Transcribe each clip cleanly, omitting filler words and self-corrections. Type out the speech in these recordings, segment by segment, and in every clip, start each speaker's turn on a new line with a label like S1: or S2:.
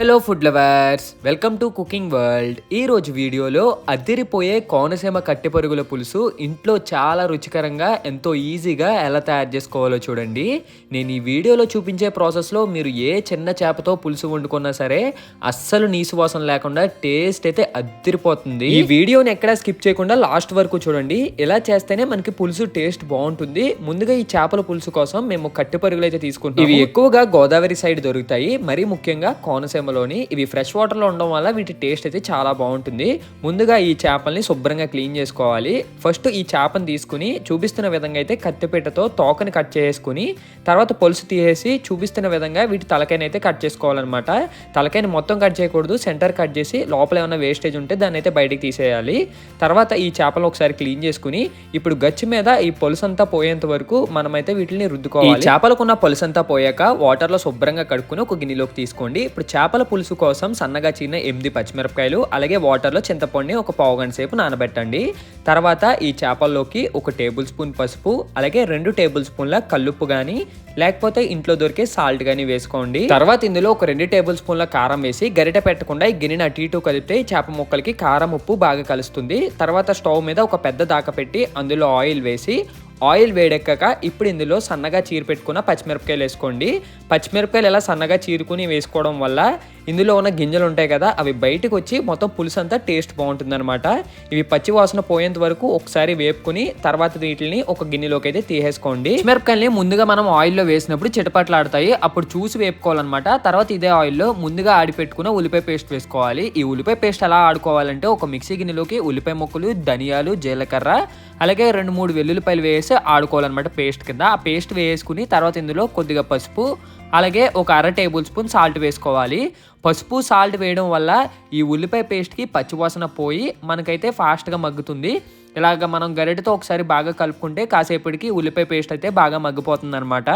S1: Hello food lovers, welcome to cooking world. ఈ రోజు వీడియోలో అదిరిపోయే కోనసీమ కట్టెపరుగుల పులుసు ఇంట్లో చాలా రుచికరంగా ఎంతో ఈజీగా ఎలా తయారు చేసుకోవాలో చూడండి. నేను ఈ వీడియోలో చూపించే ప్రాసెస్లో మీరు ఏ చిన్న చేపతో పులుసు వండుకున్నా సరే అస్సలు నీసు వాసన లేకుండా టేస్ట్ అయితే అదిరిపోతుంది. ఈ వీడియోని ఎక్కడా స్కిప్ చేయకుండా లాస్ట్ వరకు చూడండి. ఇలా చేస్తేనే మనకి పులుసు టేస్ట్ బాగుంటుంది. ముందుగా ఈ చేపల పులుసు కోసం మేము కట్టెపరుగులు అయితే తీసుకుంటాం. ఇవి ఎక్కువగా గోదావరి సైడ్ దొరుకుతాయి, మరీ ముఖ్యంగా కోనసీమ. ఇవి ఫ్రెష్ వాటర్ లో ఉండడం వల్ల వీటి టేస్ట్ అయితే చాలా బాగుంటుంది. ముందుగా ఈ చేపల్ని శుభ్రంగా క్లీన్ చేసుకోవాలి. ఫస్ట్ ఈ చేపను తీసుకుని చూపిస్తున్న విధంగా అయితే కత్తిపీటతో తోకని కట్ చేసుకుని తర్వాత పులుసు తీసేసి చూపిస్తున్న విధంగా వీటి తలకాయని అయితే కట్ చేసుకోవాలన్నమాట. తలకాయని మొత్తం కట్ చేయకూడదు, సెంటర్ కట్ చేసి లోపల ఏమైనా వేస్టేజ్ ఉంటే దాన్ని అయితే బయటికి తీసేయాలి. తర్వాత ఈ చేపలు ఒకసారి క్లీన్ చేసుకుని ఇప్పుడు గచ్చు మీద ఈ పులుసు అంతా పోయేంత వరకు మనమైతే వీటిని రుద్దుకోవాలి. చేపలకున్న పులుసు అంతా పోయాక వాటర్ లో శుభ్రంగా కడుక్కుని ఒక గిన్నెలోకి తీసుకోండి. ఇప్పుడు చేపల పులుసు కోసం సన్నగా చీరిన 8 పచ్చిమిరపకాయలు అలాగే వాటర్లో చింతపండుని ఒక పావు గంట సేపు నానబెట్టండి. తర్వాత ఈ చేపల్లోకి 1 టేబుల్ స్పూన్ పసుపు అలాగే 2 టేబుల్ స్పూన్ల కల్లుప్పు కానీ లేకపోతే ఇంట్లో దొరికే సాల్ట్ కానీ వేసుకోండి. తర్వాత ఇందులో ఒక 2 టేబుల్ స్పూన్ల కారం వేసి గరిటె పెట్టకుండా ఈ గిన్నెని అటు ఇటు కలిపితే చేప ముక్కలకి కారం ఉప్పు బాగా కలుస్తుంది. తర్వాత స్టవ్ మీద ఒక పెద్ద దాక పెట్టి అందులో ఆయిల్ వేసి ఆయిల్ వేడెక్కాక ఇప్పుడు ఇందులో సన్నగా చీర పెట్టుకున్న పచ్చిమిరపకాయలు వేసుకోండి. పచ్చిమిరపకాయలు ఇలా సన్నగా చీరుకుని వేసుకోవడం వల్ల ఇందులో ఉన్న గింజలు ఉంటాయి కదా, అవి బయటకు వచ్చి మొత్తం పులుసు అంతా టేస్ట్ బాగుంటుంది అనమాట. ఇవి పచ్చి వాసన పోయేంత వరకు ఒకసారి వేపుకుని తర్వాత వీటిని ఒక గిన్నెలోకి అయితే తీసేసుకోండి. పచ్చిమిరపకాయలని ముందుగా మనం ఆయిల్లో వేసినప్పుడు చిటపట్లాడతాయి, అప్పుడు చూసి వేపుకోవాలన్నమాట. తర్వాత ఇదే ఆయిల్లో ముందుగా ఆడి పెట్టుకున్న ఉల్లిపాయ పేస్ట్ వేసుకోవాలి. ఈ ఉల్లిపాయ పేస్ట్ ఎలా ఆడుకోవాలంటే ఒక మిక్సీ గిన్నెలోకి ఉల్లిపాయ ముక్కలు, ధనియాలు, జీలకర్ర అలాగే 2-3 వెల్లుల్లిపాయలు వేసి ఆడుకోవాలన్నమాట పేస్ట్ కింద. ఆ పేస్ట్ వేసుకుని తర్వాత ఇందులో కొద్దిగా పసుపు అలాగే ఒక 1/2 టేబుల్ స్పూన్ సాల్ట్ వేసుకోవాలి. పసుపు సాల్ట్ వేయడం వల్ల ఈ ఉల్లిపాయ పేస్ట్కి పచ్చివాసన పోయి మనకైతే ఫాస్ట్గా మగ్గుతుంది. ఇలాగ మనం గరిటెతో ఒకసారి బాగా కలుపుకుంటే కాసేపటికి ఉల్లిపాయ పేస్ట్ అయితే బాగా మగ్గిపోతుంది అనమాట.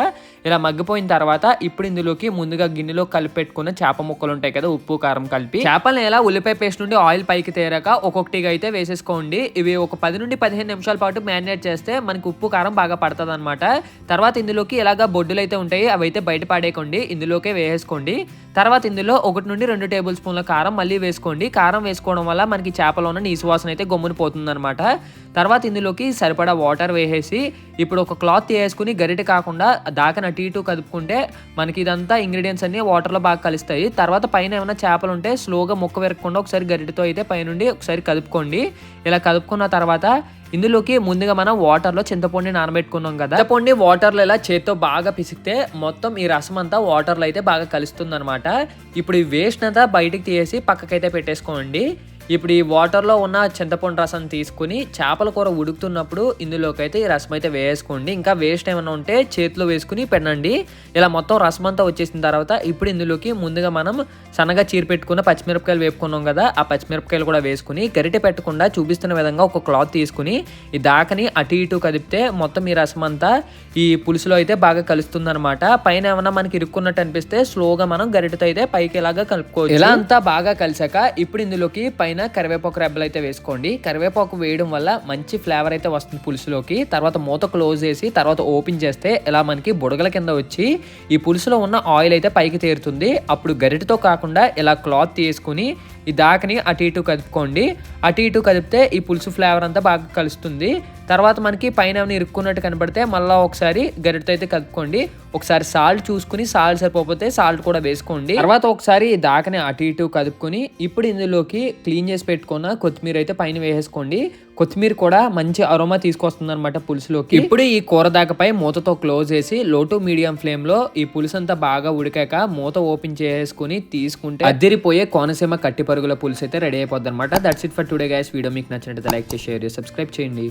S1: ఇలా మగ్గిపోయిన తర్వాత ఇప్పుడు ఇందులోకి ముందుగా గిన్నెలో కలిపి పెట్టుకున్న చేప ముక్కలు ఉంటాయి కదా, ఉప్పు కారం కలిపి చేపలను ఇలా ఉల్లిపాయ పేస్ట్ నుండి ఆయిల్ పైకి తేరాక ఒక్కొక్కటిగా అయితే వేసేసుకోండి. ఇవి ఒక 10 నుండి 15 నిమిషాల పాటు మ్యారినేట్ చేస్తే మనకి ఉప్పు కారం బాగా పడుతుంది అనమాట. తర్వాత ఇందులోకి ఇలాగ బొడ్డులు అయితే ఉంటాయి, అవి అయితే బయట పాడేయకండి, ఇందులోకే వేసేసుకోండి. తర్వాత ఇందులో 1 నుండి 2 టేబుల్ స్పూన్ల కారం మళ్ళీ వేసుకోండి. కారం వేసుకోవడం వల్ల మనకి చేపలో ఉన్న నీసు వాసన అయితే గమ్మున పోతుంది అనమాట. తర్వాత ఇందులోకి సరిపడా వాటర్ వేసేసి ఇప్పుడు ఒక క్లాత్ వేసుకుని గరిటె కాకుండా దాకని అటు ఇటు కదుపుకుంటే మనకి ఇదంతా ఇంగ్రీడియంట్స్ అన్ని వాటర్లో బాగా కలుస్తాయి. తర్వాత పైన ఏమైనా చేపలు ఉంటే స్లోగా ముక్క వెరకకుండా ఒకసారి గరిటెతో అయితే పైనుండి ఒకసారి కదుపుకోండి. ఇలా కదుపుకున్న తర్వాత ఇందులోకి ముందుగా మనం వాటర్లో చింతపండు నానబెట్టుకున్నాం కదా, చింతపండు వాటర్లో ఇలా చేత్తో బాగా పిసికితే మొత్తం ఈ రసం అంతా వాటర్లో అయితే బాగా కలుస్తుంది అనమాట. ఇప్పుడు ఈ వేస్ట్ అంతా బయటికి తీసి పక్కకైతే పెట్టేసుకోండి. ఇప్పుడు ఈ వాటర్లో ఉన్న చింతపండు రసం తీసుకుని చేపల కూర ఉడుకుతున్నప్పుడు ఇందులోకి అయితే ఈ రసం అయితే వేసుకోండి. ఇంకా వేస్ట్ ఏమైనా ఉంటే చేతిలో వేసుకుని పెట్టండి. ఇలా మొత్తం రసం అంతా వచ్చేసిన తర్వాత ఇప్పుడు ఇందులోకి ముందుగా మనం సన్నగా చీర పెట్టుకున్న పచ్చిమిరపకాయలు వేపుకున్నాం కదా, ఆ పచ్చిమిరపకాయలు కూడా వేసుకుని గరిటె పెట్టకుండా చూపిస్తున్న విధంగా ఒక క్లాత్ తీసుకుని ఈ దాకని అటు ఇటు కదిపితే మొత్తం ఈ రసం అంతా ఈ పులుసులో అయితే బాగా కలుస్తుంది అనమాట. పైన ఏమైనా మనకి ఇరుక్కున్నట్టు అనిపిస్తే స్లోగా మనం గరిటెతో అయితే పైకి ఇలాగా కలుపుకోవచ్చు. ఇలా అంతా బాగా కలిసాక ఇప్పుడు ఇందులోకి పైన కరివేపాకు రెబ్బలు అయితే వేసుకోండి. కరివేపాకు వేయడం వల్ల మంచి ఫ్లేవర్ అయితే వస్తుంది పులుసులోకి. తర్వాత మూత క్లోజ్ చేసి తర్వాత ఓపెన్ చేస్తే ఇలా మనకి బుడగల కింద వచ్చి ఈ పులుసులో ఉన్న ఆయిల్ అయితే పైకి తేరుతుంది. అప్పుడు గరిటెతో కాకుండా ఇలా క్లాత్ తీసుకుని ఈ దాకని అటు ఇటు కదుపుకోండి. అటు ఇటు కదిపితే ఈ పులుసు ఫ్లేవర్ అంతా బాగా కలుస్తుంది. తర్వాత మనకి పైన ఏమైనా ఇరుక్కున్నట్టు కనబడితే మళ్ళీ ఒకసారి గరిటెతో అయితే కలుపుకోండి. ఒకసారి సాల్ట్ చూసుకుని సాల్ట్ సరిపోతే సాల్ట్ కూడా వేసుకోండి. తర్వాత ఒకసారి దాకని అటు ఇటు కదుపుకొని ఇప్పుడు ఇందులోకి క్లీన్ చేసి పెట్టుకున్న కొత్తిమీర అయితే పైన వేసేసుకోండి. కొత్తిమీర కూడా మంచి అరోమా తీసుకొస్తుంది అనమాట పులుసులోకి. ఇప్పుడు ఈ కూర దాకపై మూతతో క్లోజ్ చేసి లో టు మీడియం ఫ్లేమ్ లో ఈ పులుసు అంతా బాగా ఉడికాక మూత ఓపెన్ చేసుకుని తీసుకుంటే అదిరిపోయే కోనసీమ కట్టి పరుగుల పులుసు అయితే రెడీ అయిపోద్ది అనమాట. That's it for today guys. Video మీకు నచ్చినట్లయితే లైక్ చేసి షేర్ చేసి సబ్స్క్రైబ్ చేయండి.